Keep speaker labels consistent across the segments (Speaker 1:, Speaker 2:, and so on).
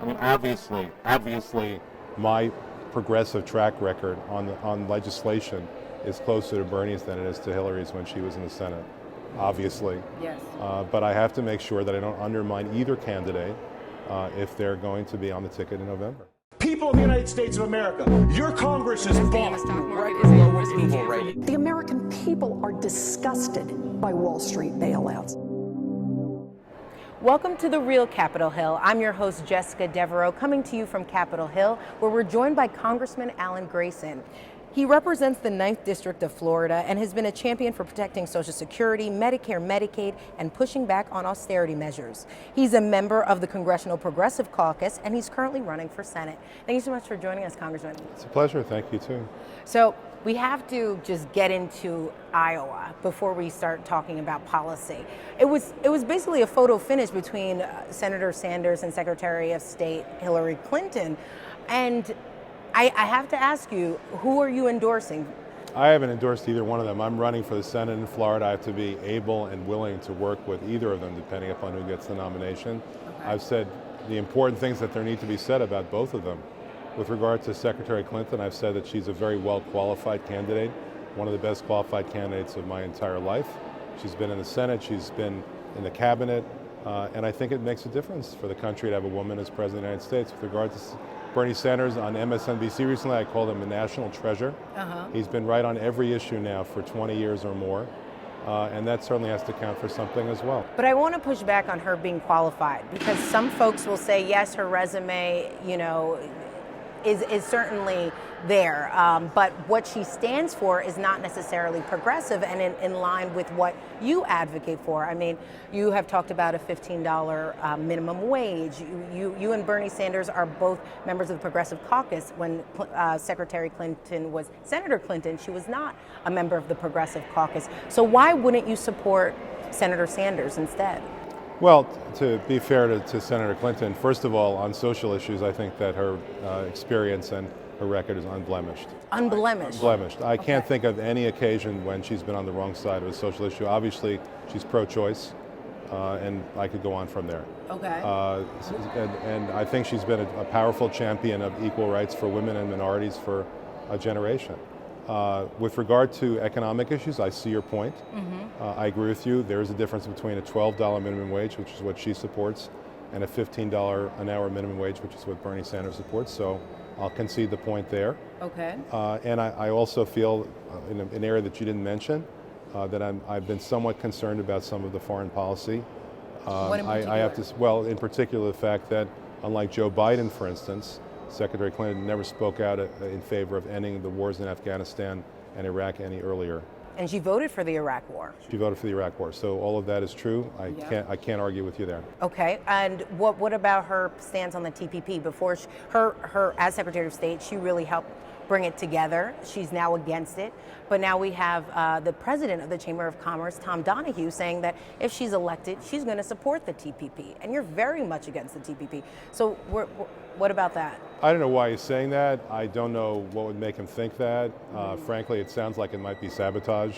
Speaker 1: I mean, obviously, my progressive track record on legislation is closer to Bernie's than it is to Hillary's when she was in the Senate, obviously.
Speaker 2: Yes.
Speaker 1: But I have to make sure that I don't undermine either candidate if they're going to be on the ticket in November.
Speaker 3: People of the United States of America, your Congress is bought.
Speaker 4: The American people are disgusted by Wall Street bailouts.
Speaker 2: Welcome to The Real Capitol Hill. I'm your host, Jessica Devereaux, coming to you from Capitol Hill, where we're joined by Congressman Alan Grayson. He represents the 9th District of Florida and has been a champion for protecting Social Security, Medicare, Medicaid, and pushing back on austerity measures. He's a member of the Congressional Progressive Caucus, and he's currently running for Senate. Thank you so much for joining us, Congressman.
Speaker 1: It's a pleasure. Thank you, too.
Speaker 2: So we have to just get into Iowa before we start talking about policy. It was basically a photo finish between Senator Sanders and Secretary of State Hillary Clinton. And I have to ask you, who are you endorsing?
Speaker 1: I haven't endorsed either one of them. I'm running for the Senate in Florida. I have to be able and willing to work with either of them, depending upon who gets the nomination. Okay. I've said the important things that there need to be said about both of them. With regard to Secretary Clinton, I've said that she's a very well-qualified candidate, one of the best qualified candidates of my entire life. She's been in the Senate, she's been in the cabinet, and I think it makes a difference for the country to have a woman as President of the United States. With regard to Bernie Sanders on MSNBC recently, I called him a national treasure. He's been right on every issue now for 20 years or more, and that certainly has to count for something as well.
Speaker 2: But I want to push back on her being qualified, because some folks will say, yes, her resume, is certainly there, but what she stands for is not necessarily progressive and in line with what you advocate for. I mean, you have talked about a $15 minimum wage. You and Bernie Sanders are both members of the Progressive Caucus. When Secretary Clinton was Senator Clinton, she was not a member of the Progressive Caucus. So why wouldn't you support Senator Sanders instead?
Speaker 1: Well, to be fair to Senator Clinton, first of all, on social issues, I think that her experience and her record is unblemished.
Speaker 2: Unblemished?
Speaker 1: Unblemished. I can't think of any occasion when she's been on the wrong side of a social issue. Obviously, she's pro-choice, and I could go on from there.
Speaker 2: Okay.
Speaker 1: And I think she's been a powerful champion of equal rights for women and minorities for a generation. With regard to economic issues, I see your point. I agree with you. There is a difference between a $12 minimum wage, which is what she supports, and a $15 an hour minimum wage, which is what Bernie Sanders supports. So I'll concede the point there.
Speaker 2: Okay.
Speaker 1: And I also feel, in an area that you didn't mention, that I've been somewhat concerned about some of the foreign policy.
Speaker 2: What in particular?
Speaker 1: I have to, well, in particular, the fact that, unlike Joe Biden, for instance, Secretary Clinton never spoke out in favor of ending the wars in Afghanistan and Iraq any earlier.
Speaker 2: And she voted for the Iraq War.
Speaker 1: She voted for the Iraq War. So all of that is true. I can't argue with you there.
Speaker 2: Okay. And what about her stance on the TPP? Before her as Secretary of State, she really helped bring it together. She's now against it. But now we have the president of the Chamber of Commerce, Tom Donahue, saying that if she's elected, she's going to support the TPP. And you're very much against the TPP. So what about that?
Speaker 1: I don't know why he's saying that. I don't know what would make him think that. Frankly, it sounds like it might be sabotage.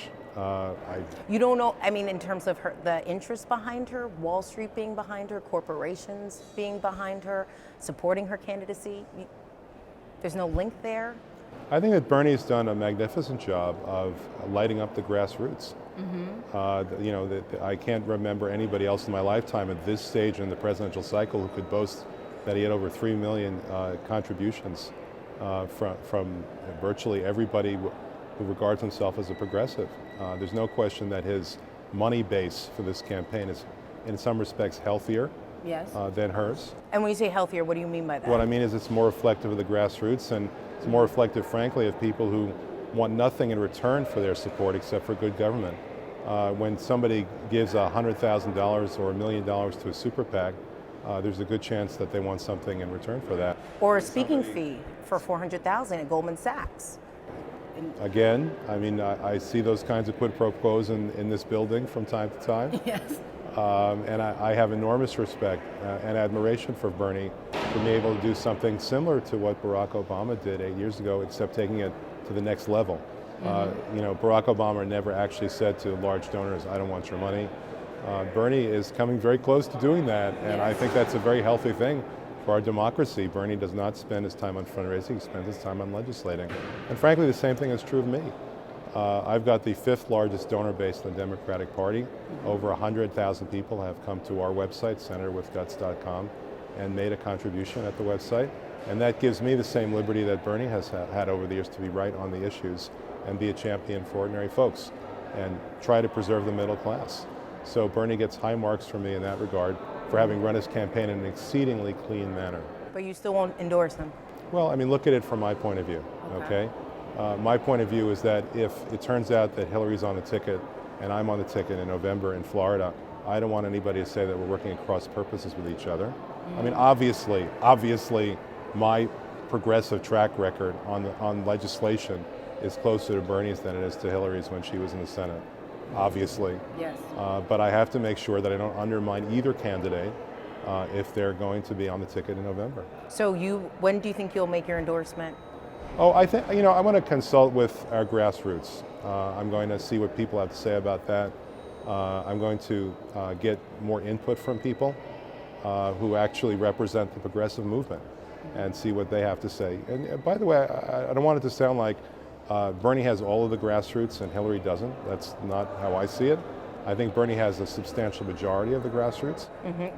Speaker 2: You don't know, I mean, in terms of the interest behind her, Wall Street being behind her, corporations being behind her, supporting her candidacy, there's no link there?
Speaker 1: I think that Bernie's done a magnificent job of lighting up the grassroots. I can't remember anybody else in my lifetime at this stage in the presidential cycle who could boast that he had over 3 million contributions from virtually everybody who regards himself as a progressive. There's no question that his money base for this campaign is, in some respects, healthier than hers.
Speaker 2: And when you say healthier, what do you mean by that?
Speaker 1: What I mean is it's more reflective of the grassroots, and it's more reflective, frankly, of people who want nothing in return for their support except for good government. When somebody gives $100,000 or $1 million to a super PAC, there's a good chance that they want something in return for that.
Speaker 2: Or a speaking fee for $400,000 at Goldman Sachs.
Speaker 1: Again, I mean, I see those kinds of quid pro quos in this building from time to time.
Speaker 2: Yes.
Speaker 1: And I have enormous respect and admiration for Bernie for being able to do something similar to what Barack Obama did 8 years ago, except taking it to the next level. Barack Obama never actually said to large donors, "I don't want your money." Bernie is coming very close to doing that, and I think that's a very healthy thing For our democracy, Bernie does not spend his time on fundraising, he spends his time on legislating. And frankly, the same thing is true of me. I've got the 5th largest donor base in the Democratic Party. Over 100,000 people have come to our website, senatorwithguts.com, and made a contribution at the website. And that gives me the same liberty that Bernie has had over the years to be right on the issues and be a champion for ordinary folks and try to preserve the middle class. So Bernie gets high marks from me in that regard for having run his campaign in an exceedingly clean manner.
Speaker 2: But you still won't endorse him?
Speaker 1: Well, I mean, look at it from my point of view, okay? My point of view is that if it turns out that Hillary's on the ticket and I'm on the ticket in November in Florida, I don't want anybody to say that we're working at cross purposes with each other. I mean, obviously, my progressive track record on legislation is closer to Bernie's than it is to Hillary's when she was in the Senate, obviously.
Speaker 2: Yes.
Speaker 1: But I have to make sure that I don't undermine either candidate if they're going to be on the ticket in November.
Speaker 2: So when do you think you'll make your endorsement?
Speaker 1: Oh, I think, I want to consult with our grassroots. I'm going to see what people have to say about that. I'm going to get more input from people who actually represent the progressive movement and see what they have to say. And by the way, I don't want it to sound like Bernie has all of the grassroots and Hillary doesn't. That's not how I see it. I think Bernie has a substantial majority of the grassroots.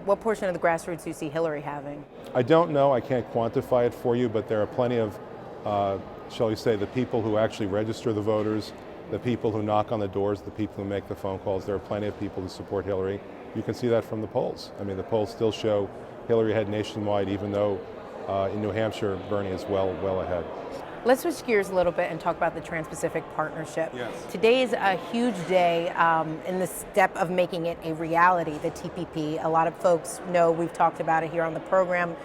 Speaker 2: What portion of the grassroots do you see Hillary having?
Speaker 1: I don't know. I can't quantify it for you, but there are plenty of, shall we say, the people who actually register the voters, the people who knock on the doors, the people who make the phone calls. There are plenty of people who support Hillary. You can see that from the polls. I mean, the polls still show Hillary ahead nationwide, even though in New Hampshire, Bernie is well ahead.
Speaker 2: Let's switch gears a little bit and talk about the Trans-Pacific Partnership.
Speaker 1: Yes.
Speaker 2: Today is a huge day in the step of making it a reality, the TPP. A lot of folks know we've talked about it here on the program.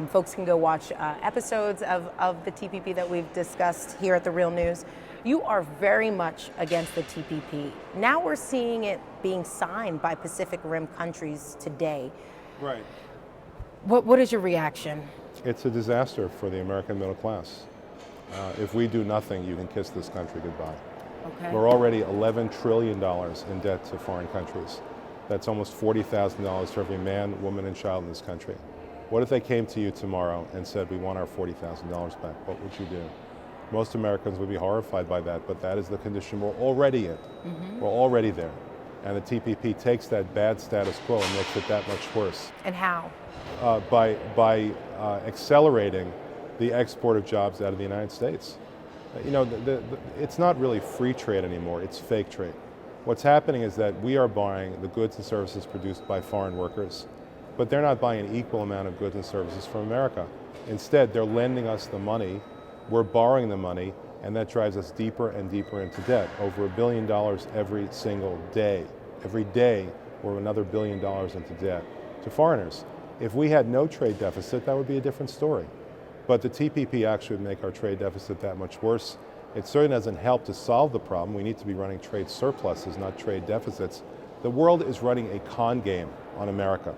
Speaker 2: Folks can go watch episodes of the TPP that we've discussed here at The Real News. You are very much against the TPP. Now we're seeing it being signed by Pacific Rim countries today.
Speaker 1: Right.
Speaker 2: What is your reaction?
Speaker 1: It's a disaster for the American middle class. If we do nothing, you can kiss this country goodbye.
Speaker 2: Okay.
Speaker 1: We're already $11 trillion in debt to foreign countries. That's almost $40,000 for every man, woman, and child in this country. What if they came to you tomorrow and said, we want our $40,000 back? What would you do? Most Americans would be horrified by that, but that is the condition we're already in. We're already there. And the TPP takes that bad status quo and makes it that much worse.
Speaker 2: And how?
Speaker 1: By accelerating the export of jobs out of the United States. It's not really free trade anymore, it's fake trade. What's happening is that we are buying the goods and services produced by foreign workers, but they're not buying an equal amount of goods and services from America. Instead, they're lending us the money, we're borrowing the money, and that drives us deeper and deeper into debt. Over $1 billion every single day. Every day, we're another $1 billion into debt to foreigners. If we had no trade deficit, that would be a different story. But the TPP actually would make our trade deficit that much worse. It certainly doesn't help to solve the problem. We need to be running trade surpluses, not trade deficits. The world is running a con game on America.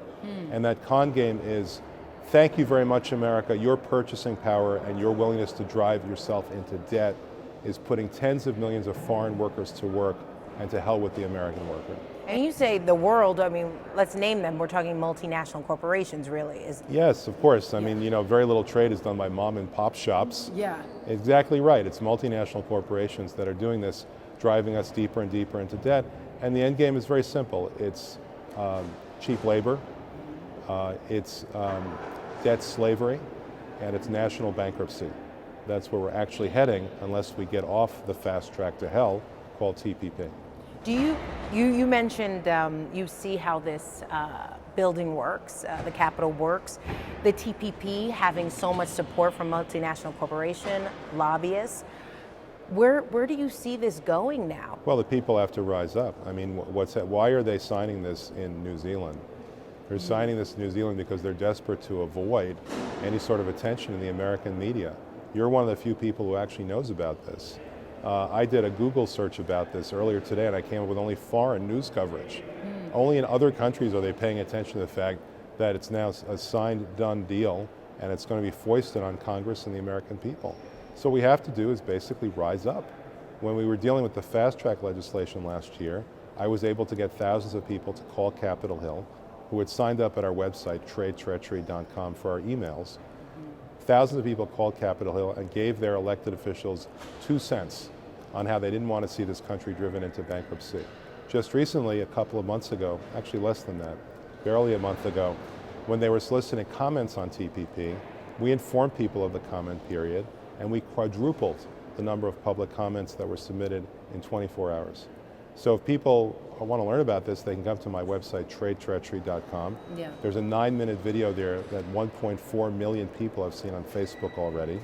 Speaker 1: And that con game is, thank you very much, America. Your purchasing power and your willingness to drive yourself into debt is putting tens of millions of foreign workers to work, and to hell with the American worker.
Speaker 2: And you say the world, I mean, let's name them. We're talking multinational corporations, really.
Speaker 1: Yes, of course. I mean, very little trade is done by mom and pop shops.
Speaker 2: Yeah.
Speaker 1: Exactly right. It's multinational corporations that are doing this, driving us deeper and deeper into debt. And the end game is very simple. It's cheap labor, it's debt slavery, and it's national bankruptcy. That's where we're actually heading unless we get off the fast track to hell called TPP.
Speaker 2: Do you mentioned you see how this building works, the Capitol works, the TPP having so much support from multinational corporation, lobbyists. Where do you see this going now?
Speaker 1: Well, the people have to rise up. I mean, why are they signing this in New Zealand? They're signing this in New Zealand because they're desperate to avoid any sort of attention in the American media. You're one of the few people who actually knows about this. I did a Google search about this earlier today, and I came up with only foreign news coverage. Only in other countries are they paying attention to the fact that it's now a signed, done deal, and it's going to be foisted on Congress and the American people. So what we have to do is basically rise up. When we were dealing with the fast track legislation last year, I was able to get thousands of people to call Capitol Hill who had signed up at our website, tradetreachery.com, for our emails. Thousands of people called Capitol Hill and gave their elected officials 2 cents on how they didn't want to see this country driven into bankruptcy. Just recently, a couple of months ago, actually less than that, barely a month ago, when they were soliciting comments on TPP, we informed people of the comment period, and we quadrupled the number of public comments that were submitted in 24 hours. So if people want to learn about this, they can come to my website, tradetreachery.com.
Speaker 2: Yeah. There's
Speaker 1: a 9-minute video there that 1.4 million people have seen on Facebook already,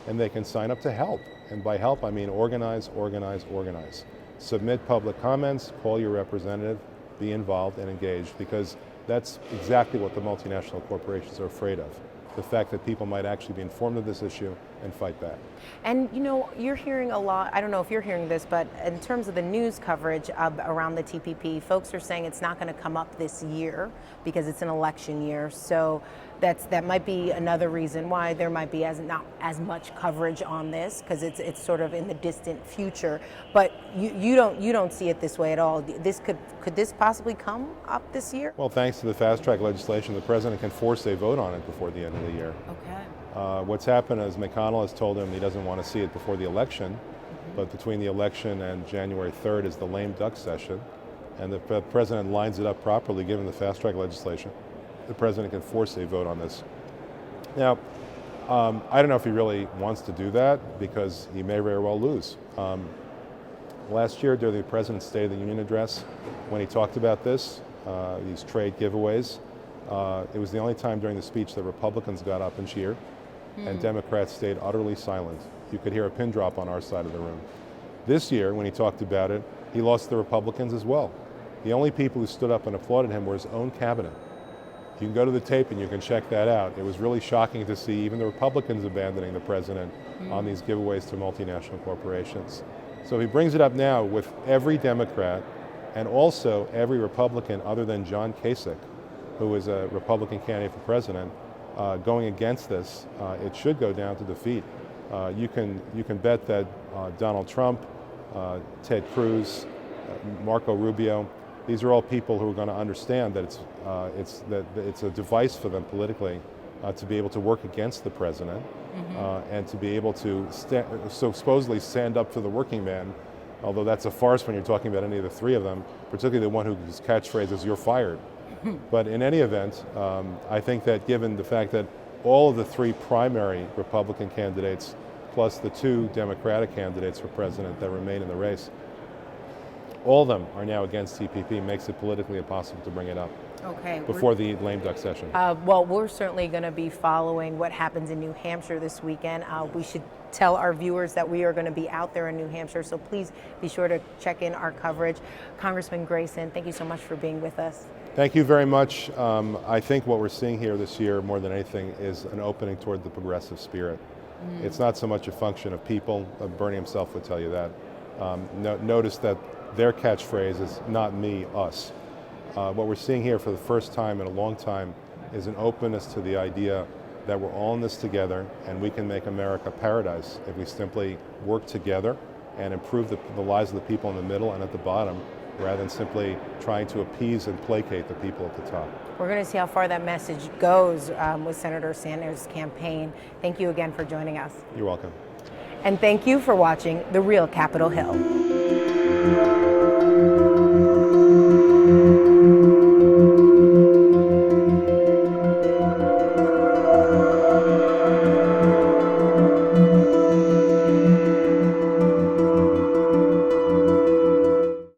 Speaker 1: and they can sign up to help. And by help, I mean organize, organize, organize. Submit public comments, call your representative, be involved and engaged, because that's exactly what the multinational corporations are afraid of. The fact that people might actually be informed of this issue and fight back.
Speaker 2: And you know, you're hearing a lot, I don't know if you're hearing this, but in terms of the news coverage around the TPP, folks are saying it's not going to come up this year because it's an election year. So that might be another reason why there might be not as much coverage on this, because it's sort of in the distant future. But you don't see it this way at all. Could this possibly come up this year?
Speaker 1: Well, thanks to the fast track legislation, the president can force a vote on it before the end of the year.
Speaker 2: Okay.
Speaker 1: What's happened is McConnell has told him he doesn't want to see it before the election, but between the election and January 3rd is the lame duck session, and the president lines it up properly given the fast track legislation. The president can force a vote on this. Now, I don't know if he really wants to do that, because he may very well lose. Last year, during the President's State of the Union address, when he talked about this, these trade giveaways, it was the only time during the speech that Republicans got up and cheered, and Democrats stayed utterly silent. You could hear a pin drop on our side of the room. This year, when he talked about it, he lost the Republicans as well. The only people who stood up and applauded him were his own cabinet. You can go to the tape and you can check that out. It was really shocking to see even the Republicans abandoning the president on these giveaways to multinational corporations. So he brings it up now with every Democrat and also every Republican other than John Kasich, who is a Republican candidate for president, going against this. It should go down to defeat. You can bet that Donald Trump, Ted Cruz, Marco Rubio, these are all people who are going to understand that it's a device for them politically to be able to work against the president and to be able to supposedly stand up for the working man, although that's a farce when you're talking about any of the three of them, particularly the one whose catchphrase is "you're fired." But in any event, I think that given the fact that all of the three primary Republican candidates plus the two Democratic candidates for president that remain in the race, all of them are now against TPP, makes it politically impossible to bring it up before the lame duck session.
Speaker 2: Well, we're certainly going to be following what happens in New Hampshire this weekend. We should tell our viewers that we are going to be out there in New Hampshire, so please be sure to check in our coverage. Congressman Grayson, thank you so much for being with us.
Speaker 1: Thank you very much. I think what we're seeing here this year, more than anything, is an opening toward the progressive spirit. It's not so much a function of people. Bernie himself would tell you that. Notice that their catchphrase is "not me, us." What we're seeing here for the first time in a long time is an openness to the idea that we're all in this together and we can make America paradise if we simply work together and improve the lives of the people in the middle and at the bottom, rather than simply trying to appease and placate the people at the top.
Speaker 2: We're going to see how far that message goes with Senator Sanders' campaign. Thank you again for joining us.
Speaker 1: You're welcome.
Speaker 2: And thank you for watching The Real Capitol Hill.